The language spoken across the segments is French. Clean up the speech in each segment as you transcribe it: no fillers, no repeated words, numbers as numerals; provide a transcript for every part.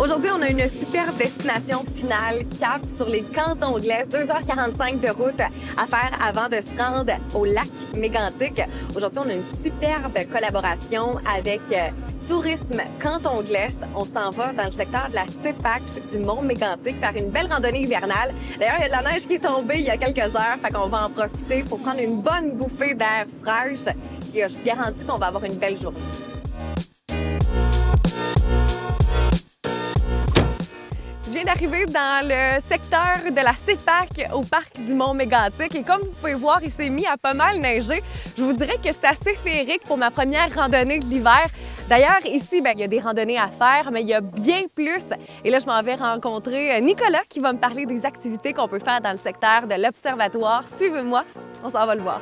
Aujourd'hui, on a une superbe destination finale, cap sur les cantons de l'Est, 2h45 de route à faire avant de se rendre au lac Mégantic. Aujourd'hui, on a une superbe collaboration avec Tourisme Canton de l'Est. On s'en va dans le secteur de la CEPAC du Mont Mégantic faire une belle randonnée hivernale. D'ailleurs, il y a de la neige qui est tombée il y a quelques heures, fait qu'on va en profiter pour prendre une bonne bouffée d'air fraîche. Puis, je vous garantis qu'on va avoir une belle journée. Je viens d'arriver dans le secteur de la CEPAC au parc du Mont Mégantic et comme vous pouvez voir, il s'est mis à pas mal neiger. Je vous dirais que c'est assez féerique pour ma première randonnée de l'hiver. D'ailleurs, ici, il y a des randonnées à faire, mais il y a bien plus. Et là, je m'en vais rencontrer Nicolas qui va me parler des activités qu'on peut faire dans le secteur de l'Observatoire. Suivez-moi, on s'en va le voir.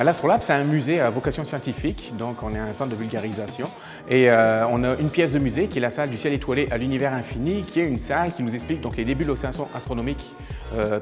L'Astrolabe, c'est un musée à vocation scientifique, donc on est un centre de vulgarisation. Et on a une pièce de musée qui est la salle du ciel étoilé à l'univers infini, qui est une salle qui nous explique donc les débuts de l'observation astronomique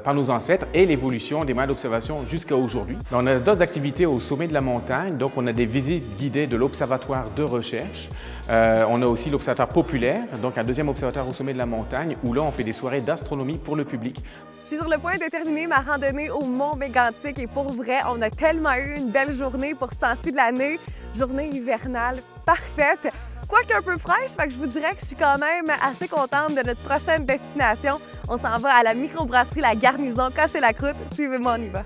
par nos ancêtres et l'évolution des moyens d'observation jusqu'à aujourd'hui. On a d'autres activités au sommet de la montagne, donc on a des visites guidées de l'observatoire de recherche. On a aussi l'observatoire populaire, donc un deuxième observatoire au sommet de la montagne, où là on fait des soirées d'astronomie pour le public. Je suis sur le point de terminer ma randonnée au Mont Mégantic et pour vrai, on a tellement eu une belle journée pour ce temps-ci de l'année. Journée hivernale parfaite, quoique un peu fraîche, fait que je vous dirais que je suis quand même assez contente de notre prochaine destination. On s'en va à la microbrasserie La Garnison, casser la croûte. Suivez-moi, on y va.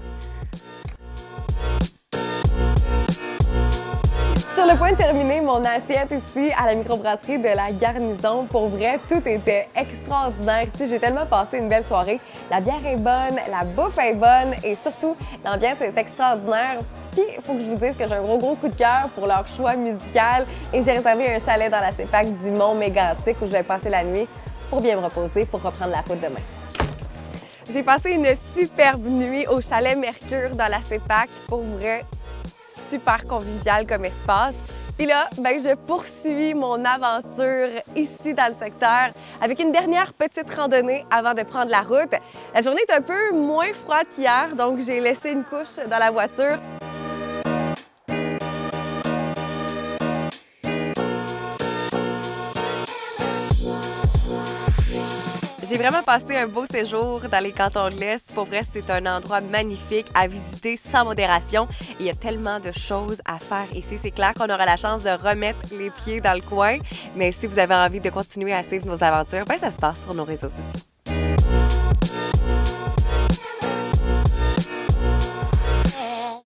Sur le point de terminer mon assiette ici à la microbrasserie de La Garnison. Pour vrai, tout était extraordinaire ici. J'ai tellement passé une belle soirée. La bière est bonne, la bouffe est bonne et surtout, l'ambiance est extraordinaire. Puis, il faut que je vous dise que j'ai un gros coup de cœur pour leur choix musical et j'ai réservé un chalet dans la CEPAC du Mont Mégantic où je vais passer la nuit pour bien me reposer pour reprendre la route demain. J'ai passé une superbe nuit au chalet Mercure dans la CEPAC. Pour vrai, super convivial comme espace. Puis là, je poursuis mon aventure ici dans le secteur avec une dernière petite randonnée avant de prendre la route. La journée est un peu moins froide qu'hier, donc j'ai laissé une couche dans la voiture. J'ai vraiment passé un beau séjour dans les cantons de l'Est. Pour vrai, c'est un endroit magnifique à visiter sans modération. Et il y a tellement de choses à faire ici. C'est clair qu'on aura la chance de remettre les pieds dans le coin. Mais si vous avez envie de continuer à suivre nos aventures, ça se passe sur nos réseaux sociaux.